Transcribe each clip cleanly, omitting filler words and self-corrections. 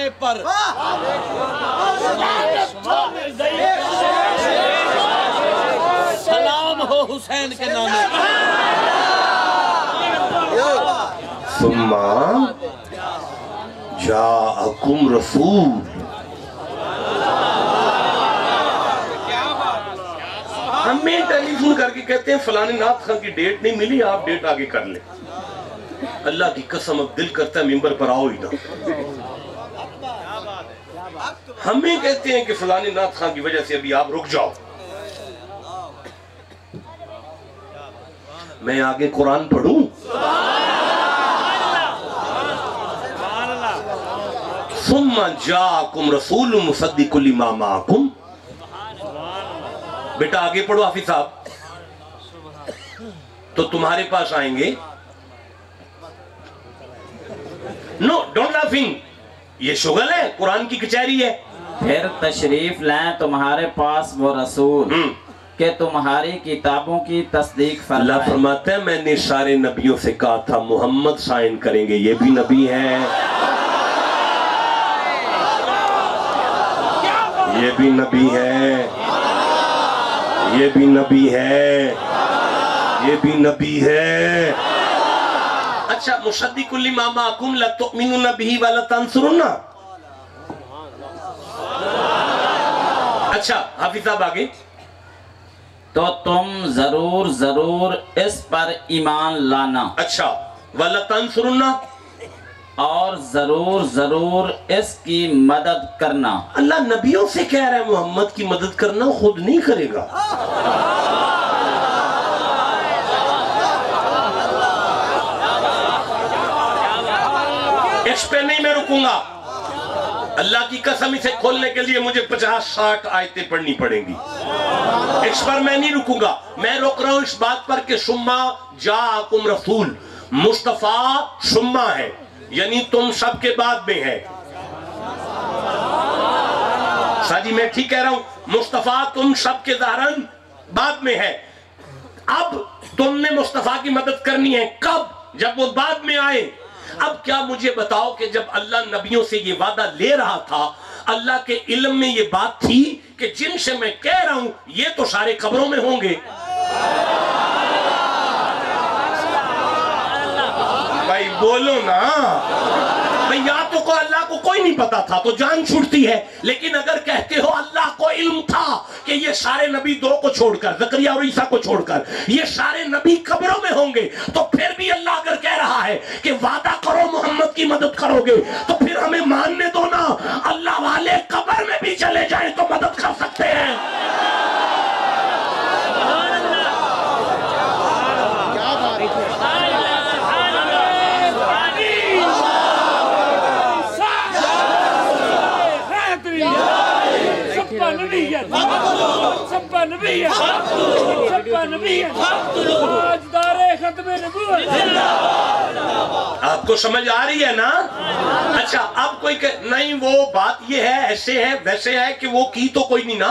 नाने पर। सलाम हो हुसैन के नाने सुम्मा जाअकुम रसूल। हमें टेलीफोन करके कहते हैं फलाने नाथ खान की डेट नहीं मिली, आप डेट आगे कर ले। अल्लाह की कसम अब दिल करता है मिंबर पर आओ ही ना। हमें कहते हैं कि फलाने नाथ खान की वजह से अभी आप रुक जाओ। मैं आगे कुरान पढ़ूं? सुम्मा जाअकुम रसूलुम मुसद्दिकुल लिमा माअकुम। बेटा आगे पढ़ो हाफिज साहब। तो तुम्हारे पास आएंगे। नो डोंट लाफिंग, ये शुगल है, कुरान की कचहरी है। फिर तशरीफ लाएं तुम्हारे पास वो रसूल कि तुम्हारी किताबों की तस्दीक फरमाएं। अल्लाह फरमाता है मैंने सारे नबियों से कहा था मोहम्मद साइन करेंगे, ये भी नबी है, ये भी नबी है, ये भी नबी है, ये भी नबी है। अच्छा मुसद्दिकुल लिमा माअकुम लतुमिनुन बिही व लतंसुरुन्ना। अच्छा हाफिज साहब आगे। तो तुम जरूर जरूर इस पर ईमान लाना। अच्छा व लतंसुरुन्ना, और जरूर जरूर इसकी मदद करना। अल्लाह नबियों से कह रहा है मोहम्मद की मदद करना, खुद नहीं करेगा। इस पे नहीं मैं रुकूंगा। अल्लाह की कसम इसे खोलने के लिए मुझे 50-60 आयतें पढ़नी पड़ेंगी। इस पर मैं नहीं रुकूंगा। मैं रोक रहा हूं इस बात पर कि सुम्मा जाअकुम रसूल, मुस्तफा सुम्मा है, यानी तुम सबके बाद में है। साजी मैं ठीक कह रहा हूं? मुस्तफा तुम सबके ज़ाहरन बाद में है। अब तुमने मुस्तफा की मदद करनी है। कब? जब वो बाद में आए। अब क्या मुझे बताओ कि जब अल्लाह नबियों से ये वादा ले रहा था, अल्लाह के इल्म में ये बात थी कि जिनसे मैं कह रहा हूं ये तो सारे कब्रों में होंगे। भाई बोलो ना भाई, या तो को अल्लाह को कोई नहीं पता था तो जान छूटती है, लेकिन अगर कहते हो अल्लाह को इल्म था कि ये सारे नबी दो को छोड़कर, ज़करिया और ईसा को छोड़कर ये सारे नबी कब्रों में होंगे, तो फिर भी अल्लाह अगर कह रहा है कि वादा करो मोहम्मद की मदद करोगे, तो फिर हमें मानने दो ना। अल्लाह वाले कब्र में भी चले जाए तो मदद कर सकते हैं। आपको समझ आ रही है ना? अच्छा अब कोई नहीं, वो बात ये है, ऐसे है वैसे है कि वो की तो कोई नहीं ना।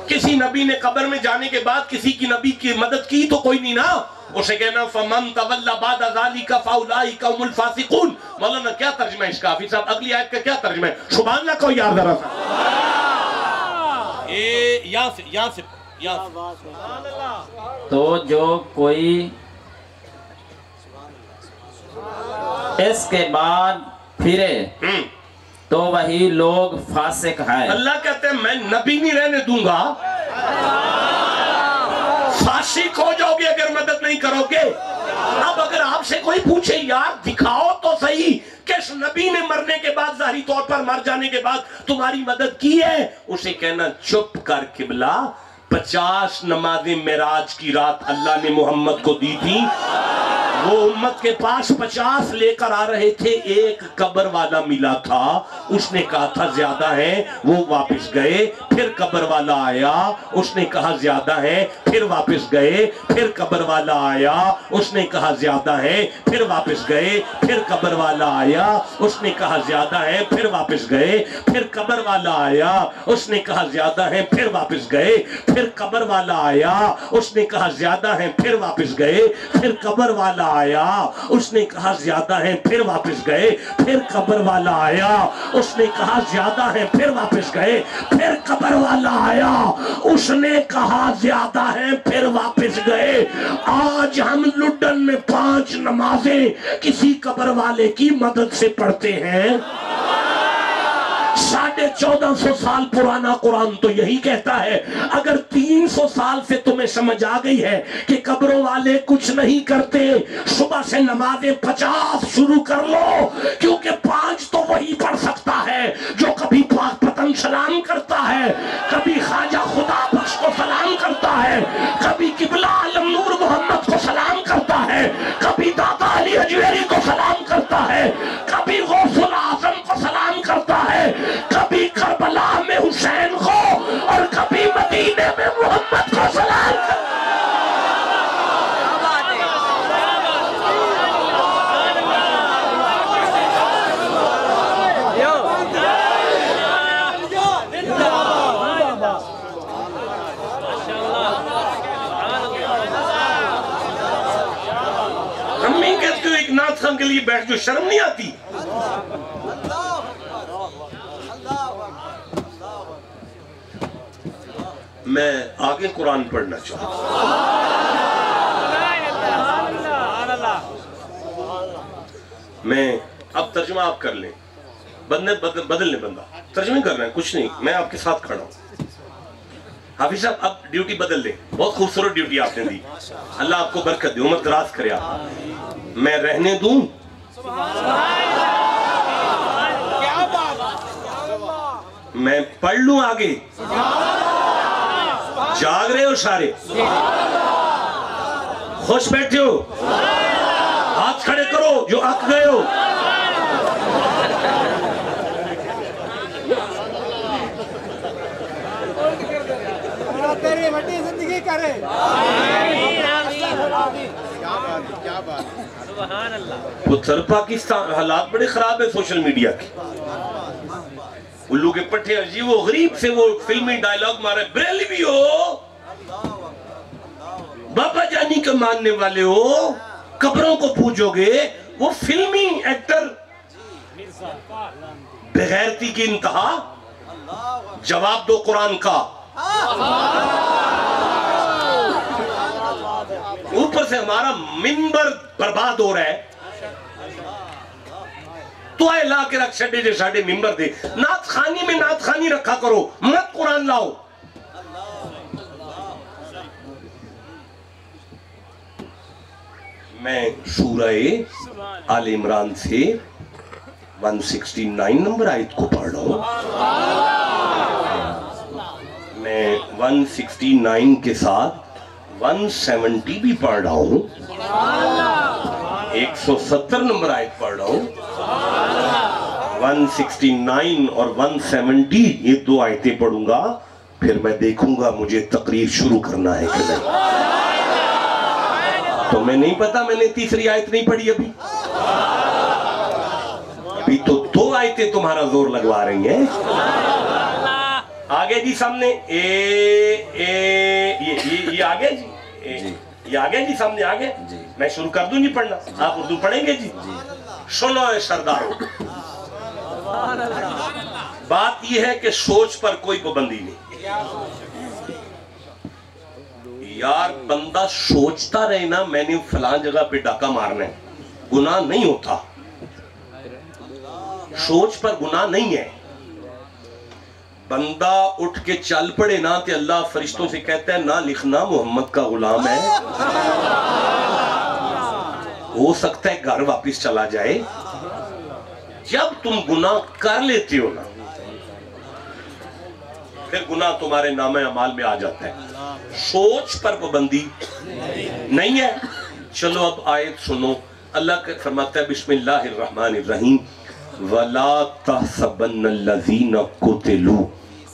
किसी नबी ने कब्र में जाने के बाद किसी की नबी की मदद की तो कोई नहीं ना। उसे कहना फमन तवल्ला बाद ज़ालिका फउलाइका हुमुल फासिकून। मौलाना क्या तर्जुमा है इसका? हाफिज साहब अगली आयत का क्या तर्जुमा है? सुभान अल्लाह को याद जरा सा। तो जो कोई इसके बाद फिरे तो वही लोग फासिक हैं। अल्लाह कहते हैं मैं नबी नहीं रहने दूंगा, फासिक हो जाओगे अगर मदद नहीं करोगे। अब अगर आपसे कोई पूछे यार दिखाओ तो सही किस नबी ने मरने के बाद, जाहिरी तौर पर मर जाने के बाद तुम्हारी मदद की है, उसे कहना चुप कर किबला, 50 नमाज़ें मेराज की रात अल्लाह ने मोहम्मद को दी थी। वो उम्मत के पास 50 लेकर आ रहे थे, एक कब्र वाला मिला था, उसने कहा था ज्यादा है, वो वापस गए। फिर कब्र वाला आया, उसने कहा ज्यादा है, फिर वापस गए। फिर कब्र वाला आया, उसने कहा ज्यादा है, फिर वापस गए। फिर कब्र वाला आया, उसने कहा ज्यादा है, फिर वापस गए। फिर कब्र वाला आया, उसने कहा ज्यादा है, फिर वापस गए। फिर कब्र वाला आया, उसने कहा ज्यादा है, फिर वापस गए। फिर कब्र वाला आया, उसने कहा ज्यादा है, फिर वापस गए। फिर कब्र वाला आया, उसने कहा ज्यादा है, फिर वापस गए। फिर कब्र वाला आया, उसने कहा ज्यादा है, फिर वापस गए। आज हम लुड्डन में 5 नमाजें किसी कब्र वाले की मदद से पढ़ते हैं। 1450 साल पुराना कुरान तो यही कहता है। अगर 300 साल से तुम्हें समझ आ गई है कि कब्रों वाले कुछ नहीं करते, सुबह से नमाजें 50 शुरू कर लो, क्योंकि 5 तो वही पढ़ सकता है जो कभी पाक पतन सलाम करता है, कभी ख्वाजा खुदा बख्श को सलाम करता है, कभी किबला आलम नूर मोहम्मद को सलाम करता है, कभी दादा अली अजमेरी को सलाम करता है, कभी गौसुल आजम को सलाम करता है, कभी करबला में हुसैन को और कभी मदीने में मोहम्मद को सलाम करता है। अम्मी कहते हो एक नाथ खान के लिए बैठ जो, शर्म नहीं आती? मैं आगे कुरान पढ़ना चाहूँ। मैं अब तर्जुमा आप कर लें, बदल लें, बंदा तर्जुमे कर रहे हैं, कुछ नहीं, मैं आपके साथ खड़ा हूँ। हाफिज साहब अब ड्यूटी बदल लें, बहुत खूबसूरत ड्यूटी आपने दी, अल्लाह आपको बरकत दे, उम्र दराज करे आप। मैं रहने दूं? मैं पढ़ लूं आगे? जाग रहे हो सारे? खुश बैठे हो? हाथ खड़े करो जो अक गए हो। तेरी बड़ी जिंदगी करे। क्या बात। उत्तर पाकिस्तान हालात बड़े खराब है सोशल मीडिया के। उल्लू के पट्टे अजीब वो गरीब से वो फिल्मी डायलॉग मारे, बरेलवी हो, बाबा जानी के मानने वाले हो, कब्रों को पूजोगे, वो फिल्मी एक्टर बेगैरती की इंतहा। जवाब दो कुरान का। ऊपर से हमारा मिंबर बर्बाद हो रहा है, तो ला के रख छे जे साढ़े मिंबर दे। नात खानी में नात खानी रखा करो, मत कुरान लाओ। मैं सूरह आल इमरान से 169 नंबर आयत को पढ़ रहा हूं। मैं 169 के साथ 170 भी पढ़ रहा हूं, 170 नंबर आयत पढ़ रहा हूं। 169 और 170 ये 2 आयतें पढ़ूंगा, फिर मैं देखूंगा मुझे तकरीर शुरू करना है कि नहीं। तो मैं नहीं पता, मैंने तीसरी आयत नहीं पढ़ी अभी तो 2 आयतें तुम्हारा जोर लगवा रही हैं। आगे जी सामने ये आगे जी, ये आगे जी सामने आगे जी। मैं शुरू कर दूं नहीं पढ़ना, आप उर्दू पढ़ेंगे जी? सुनो सरदारों, बात यह है कि सोच पर कोई पाबंदी नहीं यार। बंदा सोचता रहे ना मैंने फलां जगह पे डाका मारना है, गुनाह नहीं होता। सोच पर गुनाह नहीं है। बंदा उठ के चल पड़े ना तो अल्लाह फरिश्तों से कहता है ना लिखना मोहम्मद का गुलाम है। हो सकता है घर वापस चला जाए। जब तुम गुनाह कर लेते हो ना, फिर गुनाह तुम्हारे नामे अमाल में आ जाता है। सोच पर पाबंदी नहीं है। चलो अब आयत सुनो। अल्लाह फरमाता है बिस्मिल्लाहिर्रहमानिर्रहीम, वला तहसबन्नल्लज़ीना कुतिलू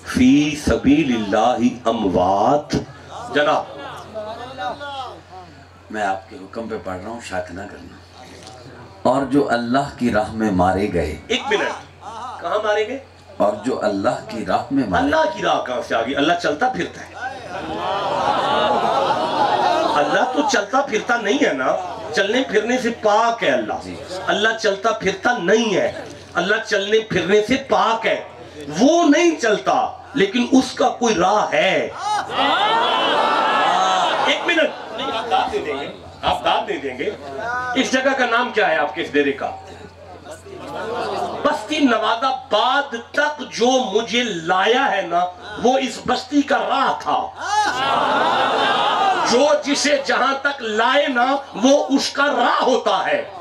फी सबीलिल्लाहि अमवात। जनाब मैं आपके हुक्म पे पढ़ रहा हूँ, शक ना करना। और जो अल्लाह की राह में मारे गए। 1 मिनट, कहाँ मारे गए? और जो अल्लाह की राह में मारे। अल्लाह की राह कहाँ से आ गई? अल्लाह चलता फिरता है। अल्लाह तो चलता फिरता नहीं है ना, चलने फिरने से पाक है अल्लाह। अल्लाह चलता फिरता नहीं है। अल्लाह चलने फिरने से पाक है, वो नहीं चलता, लेकिन उसका कोई राह है। एक मिनट, नहीं आप दाद नहीं देंगे, आप दाद नहीं देंगे। इस जगह का नाम क्या है आपके इस डेरे का? बस्ती नवादाबाद तक जो मुझे लाया है ना, वो इस बस्ती का राह था। जो जिसे जहां तक लाए ना, वो उसका राह होता है।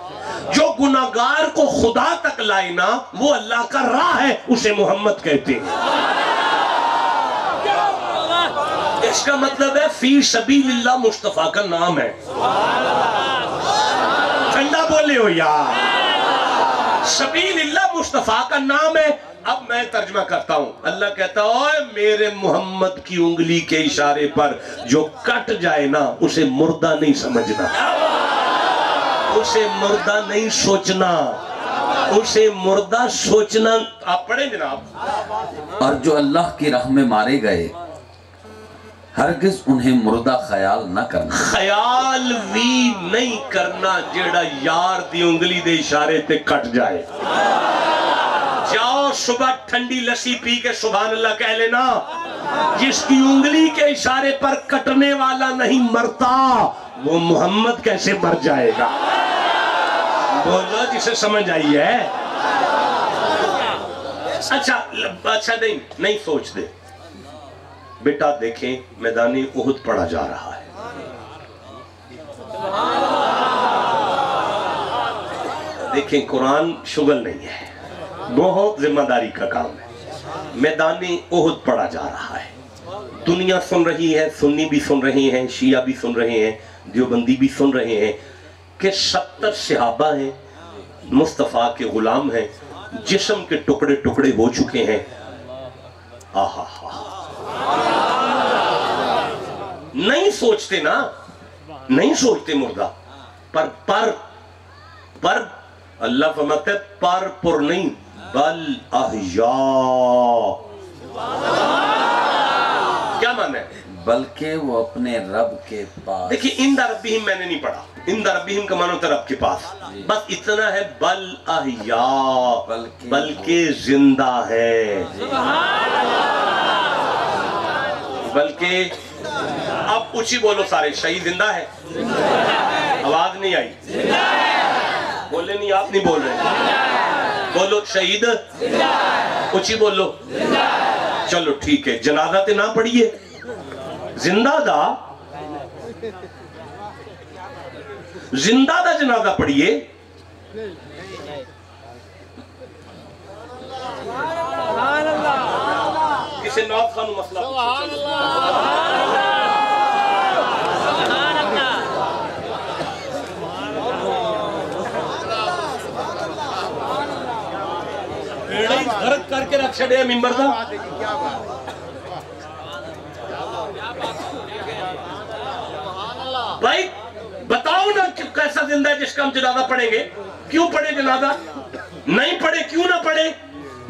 जो गुनाहगार को खुदा तक लाए ना, वो अल्लाह का राह है, उसे मोहम्मद कहते हैं। इसका मतलब है फी सबीलिल्लाह मुस्तफा का नाम है। ठंडा बोले हो यार, सबीलिल्लाह मुस्तफा का नाम है। अब मैं तर्जमा करता हूं। अल्लाह कहता है मेरे मोहम्मद की उंगली के इशारे पर जो कट जाए ना, उसे मुर्दा नहीं समझना, उसे मुर्दा नहीं सोचना, उसे मुर्दा सोचना। आप पढ़े जनाब। और जो अल्लाह की राह में मारे गए, हरगिज उन्हें मुर्दा ख्याल न करना। ख्याल भी नहीं करना जेड़ा यार दी उंगली दे इशारे ते कट जाए। जाओ सुबह ठंडी लस्सी पी के सुभान अल्लाह कह लेना। जिसकी उंगली के इशारे पर कटने वाला नहीं मरता, वो मोहम्मद कैसे मर जाएगा? बोलो जिसे समझ आई है। अच्छा नहीं सोचते। बेटा देखें, मैदानी उहुद पढ़ा जा रहा है। देखें, कुरान शुगल नहीं है, बहुत जिम्मेदारी का काम है। मैदानी उहुद पढ़ा जा रहा है। दुनिया सुन रही है, सुन्नी भी सुन रहे हैं, शिया भी सुन रहे हैं, देवबंदी भी सुन रहे हैं कि 70 सहाबा हैं, मुस्तफ़ा के गुलाम हैं, जिस्म के टुकड़े टुकड़े हो चुके हैं। आहा हा, नहीं सोचते ना, नहीं सोचते मुर्दा। पर अल्लाह फरमाता है पर नहीं, बल अहया। क्या माना है? बल्कि वो अपने रब के पास। देखिए, इंदा रब्बिहिम मैंने नहीं पढ़ा। इंदा रब्बिहिम का मानो रब के पास, बस इतना है। बल अहया, बल्कि जिंदा है। बल्कि अब ऊंची बोलो सारे, शहीद जिंदा है। आवाज नहीं आई, बोले नहीं, आप नहीं बोल रहे। बोलो शहीद, ऊंची बोलो। चलो ठीक है, जनाजा ते ना पढ़िए, जिंदा दा जनाजा पढ़िए। किसे नौत खान मसला गरज करके रख छड़े मिंबर दा। भाई बताओ ना कैसा जिंदा है जिसका हम जनाजा पढ़ेंगे? क्यों पढ़े जनाजा? नहीं पढ़े, क्यों ना पढ़े?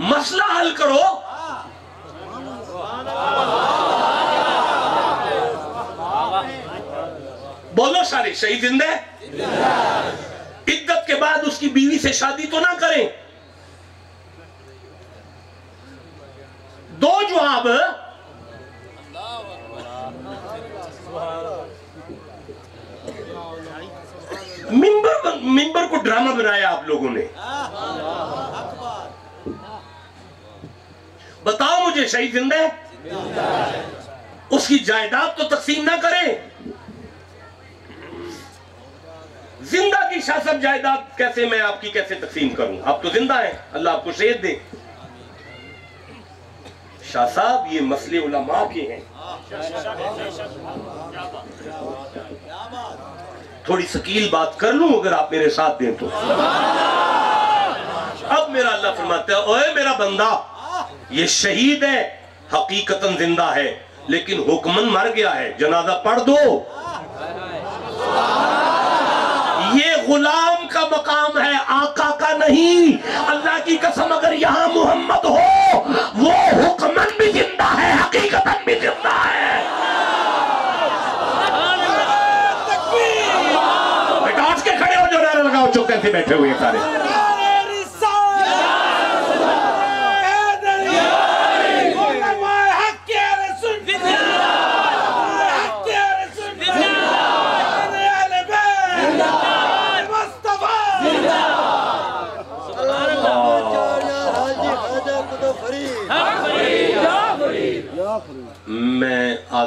मसला हल करो। बोलो सारे, शहीद जिंदा है। इद्दत के बाद उसकी बीवी से शादी तो ना करें। दो जवाब। मिंबर को ड्रामा बनाया आप लोगों ने। बताओ मुझे, शहीद जिंदा है, उसकी जायदाद तो तकसीम ना करें। जिंदा की शाह साहब जायदाद कैसे मैं आपकी कैसे तकसीम करूं? आप तो जिंदा हैं, अल्लाह आपको सेहत दे। शाह साहब ये मसले उलमा के हैं। थोड़ी शकील बात कर लूं अगर आप मेरे साथ दें तो। अब मेरा अल्लाह फरमाता है, ओए मेरा बंदा, ये शहीद है, हकीकतन जिंदा है, लेकिन हुक्मन मर गया है, जनाजा पढ़ दो। ये गुलाम का मकाम है, आका का नहीं। अल्लाह की कसम, अगर यहाँ मोहम्मद हो, वो हुक्मन भी जिंदा है, हकीकतन भी जिंदा है। बेटा उठ के खड़े हो, जो नारा लगाओ, चुप कैसे बैठे हुए सारे।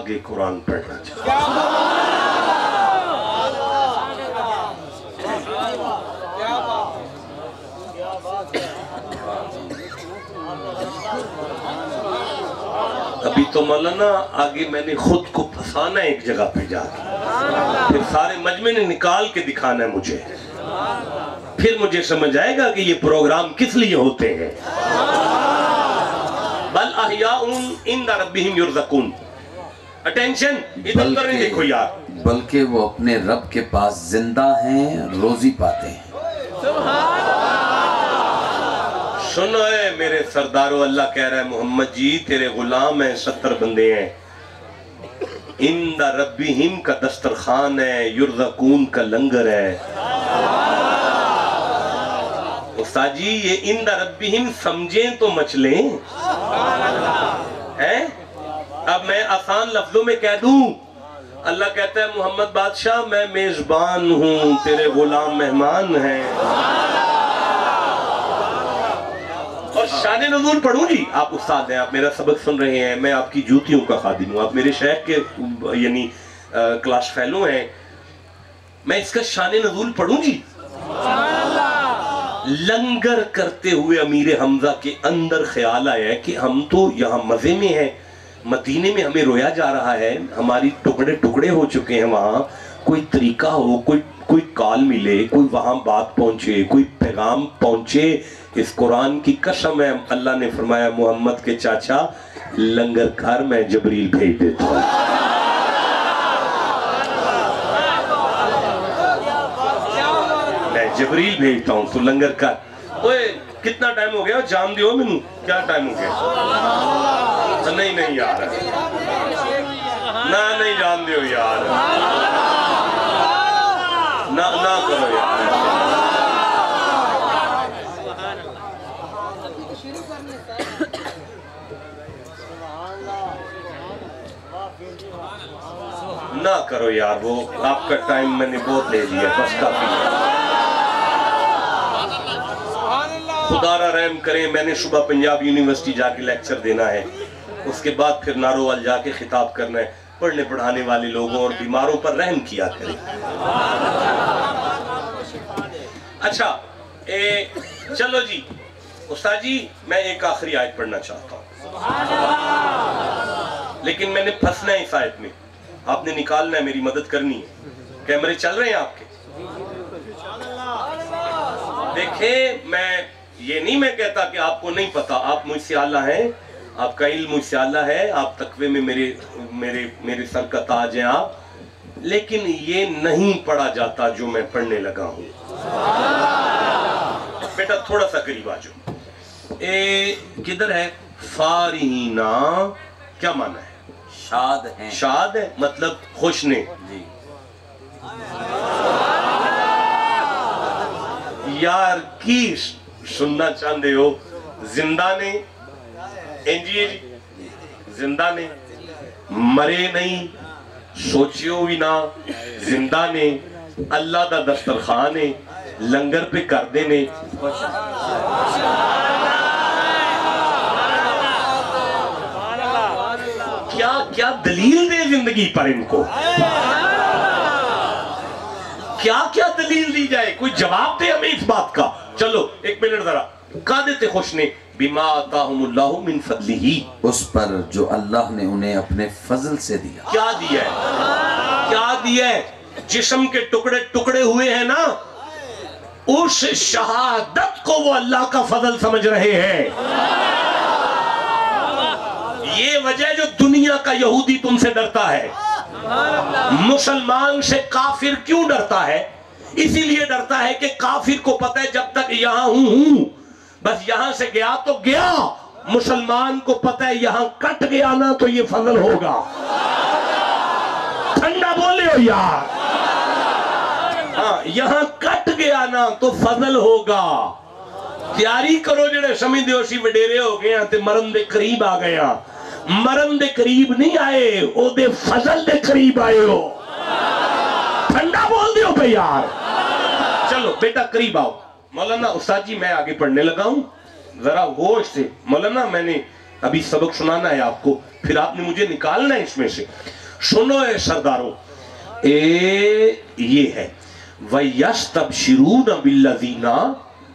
आगे कुरान पढ़ना चाहता हूं। अभी तो मौलाना आगे मैंने खुद को फंसाना है एक जगह पे जाके, फिर सारे मजमे ने निकाल के दिखाना है मुझे, फिर मुझे समझ आएगा कि ये प्रोग्राम किस लिए होते हैं। बल अहयाउन इंदा रब्बिहिम युरज़क़ून। अटेंशन, इधर उधर नहीं देखो यार, बल्कि वो अपने रब के पास जिंदा हैं, रोजी पाते हैं। सुनो है मेरे सरदारो, अल्लाह कह रहा है मोहम्मद जी तेरे गुलाम हैं, 70 बंदे हैं। इंदा रब्बिहिम का दस्तरखान है, युरज़क़ून का लंगर है। उस्ताद जी ये इंदा रब्बिहिम समझें तो मचलें हैं। अब मैं आसान लफ्जों में कह दूं, अल्लाह कहता है मोहम्मद बादशाह मैं मेजबान हूं, तेरे गुलाम मेहमान हैं। और शान नज़ूल पढ़ूं जी, आप उस्ताद हैं, आप मेरा सबक सुन रहे हैं, मैं आपकी जूतियों का खादिम हूं, आप मेरे शेख के यानी क्लास फेलो हैं, मैं इसका शान नज़ूल पढ़ूं जी। लंगर करते हुए अमीर हमजा के अंदर ख्याल आया कि हम तो यहाँ मजे में हैं, मदीने में हमें रोया जा रहा है, हमारी टुकड़े टुकड़े हो चुके हैं, वहाँ कोई तरीका हो, कोई कॉल मिले, कोई वहाँ बात पहुँचे, कोई पैगाम पहुँचे। इस कुरान की कसम है, अल्लाह ने फरमाया मोहम्मद के चाचा लंगर घर में जबरील भेज देता हूँ। मैं जबरील भेजता हूँ तो लंगर घर। ओए कितना टाइम हो गया, जान दियो मैनू, क्या टाइम हो गया? नहीं यार, ना नहीं जान दियो यार, ना करो यार। ना करो यार, वो आपका टाइम मैंने बहुत ले लिया, बस काफी है। खुदारा रहम करें, मैंने सुबह पंजाब यूनिवर्सिटी जाके लेक्चर देना है, उसके बाद फिर नारोवाल जाके खिताब करना है। पढ़ने पढ़ाने वाले लोगों और बीमारों पर रहम किया करें। अच्छा चलो जी उस्ताद जी, मैं एक आखिरी आयत पढ़ना चाहता हूँ, लेकिन मैंने फंसना है इस आयत में, आपने निकालना है, मेरी मदद करनी है। कैमरे चल रहे हैं आपके? देखें, मैं ये नहीं मैं कहता कि आपको नहीं पता, आप मुझसे आला हैं, आपका इल्म मुझसे आला है, आप तकवे में मेरे सर का ताज हैं आप, लेकिन ये नहीं पढ़ा जाता जो मैं पढ़ने लगा हूं। बेटा थोड़ा सा करीब आ जाओ। किधर है? फारीना क्या माना है? शाद है। शाद है मतलब खुश ने जी। यार की सुनना चाहते हो? जिंदा ने जी, जिंदा ने, मरे नहीं, सोचियो भी ना, जिंदा ने, अल्लाह दा दस्तरखान है, लंगर पे कर देने। क्या क्या दलील दे जिंदगी पर इनको, क्या क्या दलील दी जाए, कोई जवाब दे हमें इस बात का। चलो एक मिनट जरा, कहा देते खुश ने बिमा अताहुमुल्लाहु मिन फज़लिही, उस पर जो अल्लाह ने उन्हें अपने फजल से दिया। क्या दिया है? क्या दिया है? जिस्म के टुकड़े टुकड़े हुए हैं ना, उस शहादत को वो अल्लाह का फजल समझ रहे हैं। ये वजह जो दुनिया का यहूदी तुमसे डरता है, मुसलमान से काफिर क्यों डरता है? इसीलिए डरता है कि काफिर को पता है जब तक यहां हूं बस यहां से गया तो गया, मुसलमान को पता है यहां कट गया ना तो ये फजल होगा। ठंडा बोले हो यार, हाँ यहां कट गया ना तो फजल होगा। तैयारी करो, जेड़े समझदे हो सी वडेरे हो गए ते मरन दे करीब आ गए, मरन दे करीब नहीं आए, ओदे फजल दे करीब आए हो। ठंडा बोल दियो भाई यार। चलो बेटा करीब आओ। मौलाना उस्ताद जी मैं आगे पढ़ने लगा हूं, जरा होश से। मौलाना मैंने अभी सबक सुनाना है आपको, फिर आपने मुझे निकालना है इसमें से। सुनो ए सरदारों, ये है वयस्तबशिरून बिल्लज़ीना,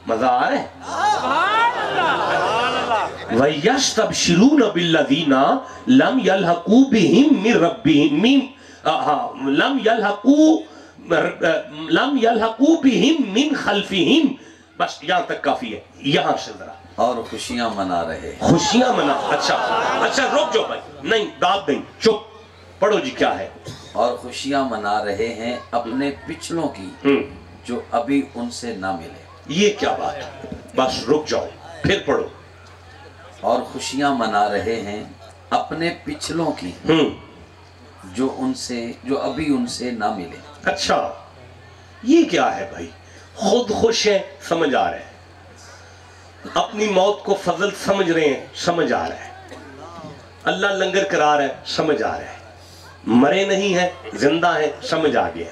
मजा आ रहा है? वयस्तबशिरून बिल्लज़ीना लम यल्हक़ू बिहिम मिन रब्बिहिम, लम यल्हक़ू बिहिम मिन खल्फ़िहिम। बस यहाँ तक काफी है, यहाँ से जरा। और खुशियां मना रहे, खुशियां मना, अच्छा अच्छा रुक जाओ भाई, नहीं दाद नहीं, चुप, पढ़ो जी क्या है। और खुशियां मना रहे हैं अपने पिछलों की जो अभी उनसे ना मिले। ये क्या बात है, बस रुक जाओ, फिर पढ़ो। और खुशियां मना रहे हैं अपने पिछलों की जो अभी उनसे ना मिले। अच्छा ये क्या है भाई, खुद खुश है, समझ आ रहा है, अपनी मौत को फजल समझ रहे हैं, समझ आ रहा है, अल्लाह लंगर करा रहा है, समझ आ रहा है, मरे नहीं है, जिंदा है, समझ आ गया।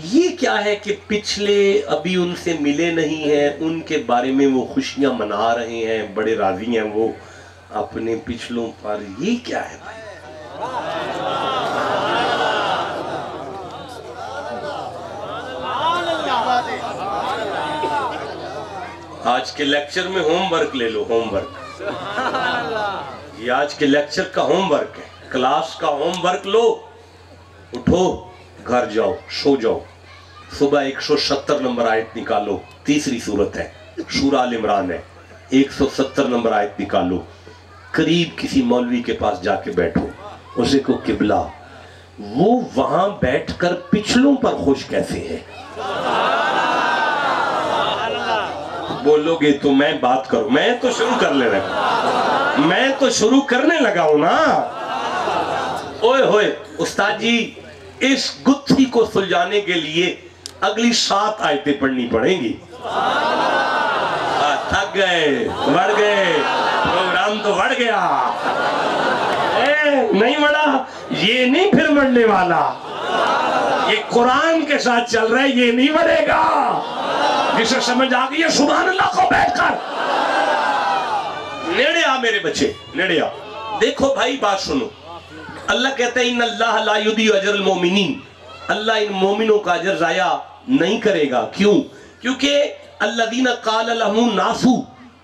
ये क्या है कि पिछले अभी उनसे मिले नहीं हैं, उनके बारे में वो खुशियां मना रहे हैं, बड़े राजी हैं वो अपने पिछलों पर। ये क्या है भाई? आज के लेक्चर में होमवर्क ले लो, होमवर्क, ये आज के लेक्चर का होमवर्क है, क्लास का होमवर्क लो। उठो, घर जाओ, सो जाओ, सुबह 170 नंबर आयत निकालो, तीसरी सूरत है, सूरा अल इमरान है, 170 नंबर आयत निकालो, करीब किसी मौलवी के पास जाके बैठो, उसे को किबला, वो वहां बैठकर पिछलों पर खुश कैसे है? बोलोगे तो मैं बात करूं, मैं तो शुरू कर ले रहा, मैं तो शुरू करने लगा हूं ना। ओए होए उस्ताद जी, इस गुत्थी को सुलझाने के लिए अगली 7 आयतें पढ़नी पड़ेंगी। थक गए, बढ़ गए, प्रोग्राम तो बढ़ गया, नहीं बढ़ा, ये नहीं फिर बढ़ने वाला, ये कुरान के साथ चल रहा है, ये नहीं बढ़ेगा। जिसे समझ आ गई है सुभान अल्लाह को बैठकर नेड़े आ मेरे बच्चे, नेड़े आ। देखो भाई बात सुनो, अल्लाह कहता है इन्नल्लाह ला युदियु अजरल मोमिनीन, अल्लाह इन मोमिनों का अजर जाया नहीं करेगा। क्यों? क्योंकि अल्लज़ीना क़ाल लहुम नासु,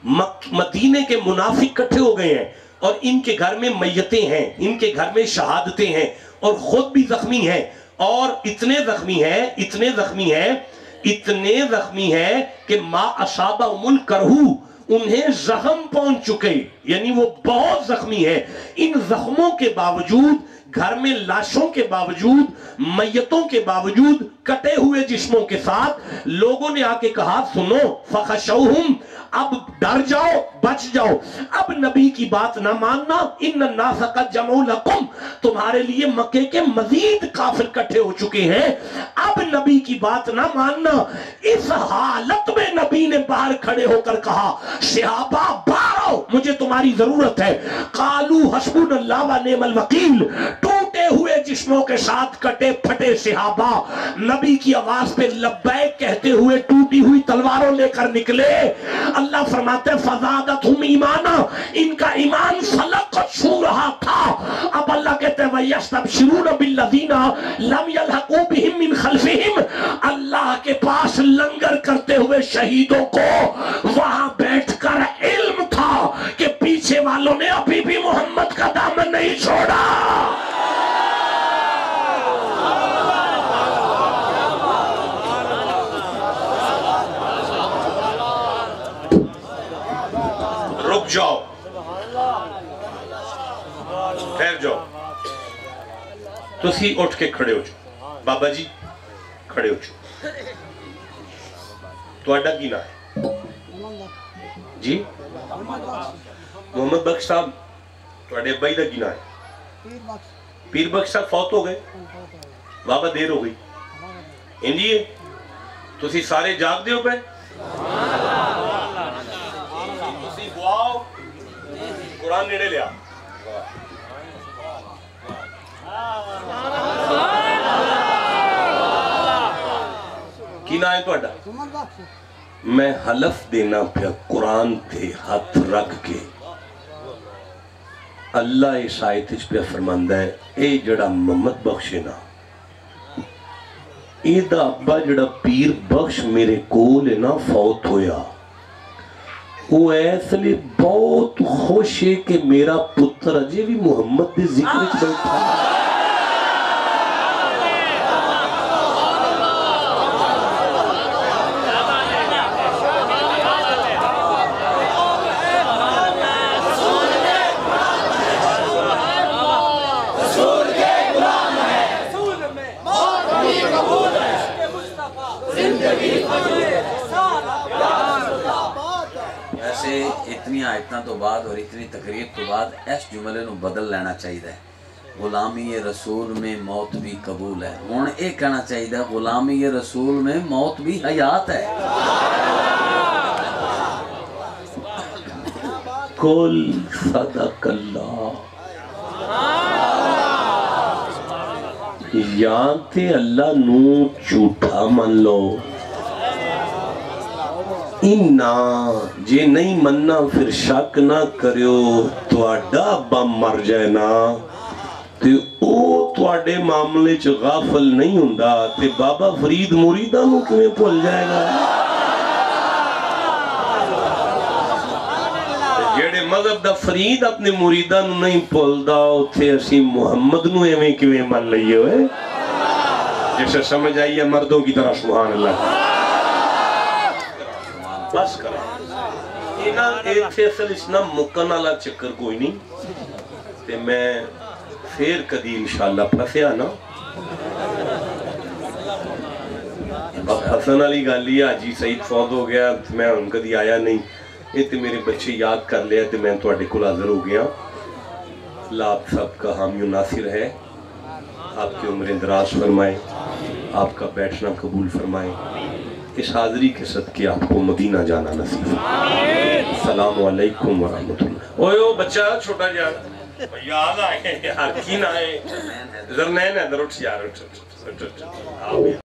मदीने के मुनाफिक इकट्ठे हो गए हैं और इनके घर में मैयतें हैं, इनके घर में शहादतें हैं और खुद भी जख्मी हैं, और इतने जख्मी हैं, इतने जख्मी हैं, इतने जख्मी हैं कि मा असाबा उमुल करहू, उन्हें जख्म पहुंच चुके, यानी वो बहुत जख्मी है। इन जख्मों के बावजूद, घर में लाशों के बावजूद, मैयतों के बावजूद, कटे हुए जिस्मों के साथ लोगों ने आके कहा सुनो फखशौहुम, अब डर जाओ, बच जाओ, अब नबी की बात ना मानना, इन्न नास क़द जमऊ लकुम, तुम्हारे लिए मक्के के मजीद काफिर इकट्ठे हो चुके हैं, अब नबी की बात ना मानना। इस हालत में नबी ने बाहर खड़े होकर कहा सहाबा बाहर आओ, मुझे तुम्हारी जरूरत है। कालू हस्बुनल्लाह व निअमल वकील, टूटे हुए जिस्मों के साथ कटे फटे सहाबा नबी की आवाज पे लब्बैक कहते हुए टूटी हुई तलवारों लेकर निकले। अल्लाह फरमाते फज़ादतहुम ईमाना, इनका ईमान फलक को छू रहा था। अब अल्लाह कहते हैं वयस्तबशिरून बिल्लज़ीना लम यल्हक़ू बिहिम मिन खल्फ़िहिम, अल्लाह के पास लंगर करते हुए शहीदों को वहां बैठकर इल्म था कि पीछे वालों ने अभी भी मोहम्मद का दामन नहीं छोड़ा। रुक जाओ, ठहर जाओ, तुसी उठ के खड़े हो जाओ, बाबा जी खड़े हो जाओ। तुहाडा की नाम है जी? मोहम्मद बख्श साहब, तुहाडे अब्बा जी दा की नाम है? पीर बख्श साहब फौत हो गए, बाबा देर हो गई, इंजी तुसी सारे जागदे हो पे? कुरान नेड़े लिया, की ना है तुहाडा? मैं हलफ देना पिया कुरान थे हाथ रख के, अल्लाह इस आयत च पिया फरमांदा है, ए जड़ा मोहम्मद बख्श है ना, एदा अब्बा जड़ा पीर बख्श मेरे कोल है ना फौत होया, वो इसलिए बहुत खुश है कि मेरा पुत्र अजे भी मुहम्मद के जिक्र च बैठा। वैसे इतनी आयतां तो बाद और इतनी तकरीर तो बाद इस जुमले नूं बदल लेना चाहिए, गुलामी रसूल में मौत भी कबूल है। हुण ये कहना चाहिए गुलामी रसूल में मौत भी हयात है। कुल सदकल्लाह, या ते अल्लाह नू झूठा मन लो, इन्ना जे नहीं मनना फिर शक ना करियो, तुहाडा अब्बा मर जाए ना ते ओ तुहाडे मामले च गाफल नहीं हुंदा ते बाबा फरीद मुरीदा नू किवें भुल जाएगा। जेड़े मजहब दा फरीद अपने मुरीदा नू नहीं भुलदा, उत्थे असी मुहम्मद नू एवें किवें मन लईए ओए। जिसे समझ आई है मर्दों की तरह सुभान अल्लाह। बस करो इना इत्थे असल इस ना मुकन वाला चक्कर कोई नहीं, ते मैं फिर कदी इंशाअल्लाह फसिया ना, फसन वाली गल ही हाजी सईद फौत हो गया, मैं हुण कदी आया नहीं, ये तो मेरे बच्चे याद कर लिया तो मैं तुहाडे कोल हाज़िर हो गया। अल्लाह आप सबका हामी नासिर है, आपकी उम्रें दराज फरमाए, आपका बैठना कबूल फरमाए, इस हाज़िरी के सदके आपको मदीना जाना नसीब। अस्सलामु अलैकुम व रहमतुल्लाह। ओए ओ बच्चा छोटा यार याद आए यार की ना है जरनैन है, उठ यार उठ।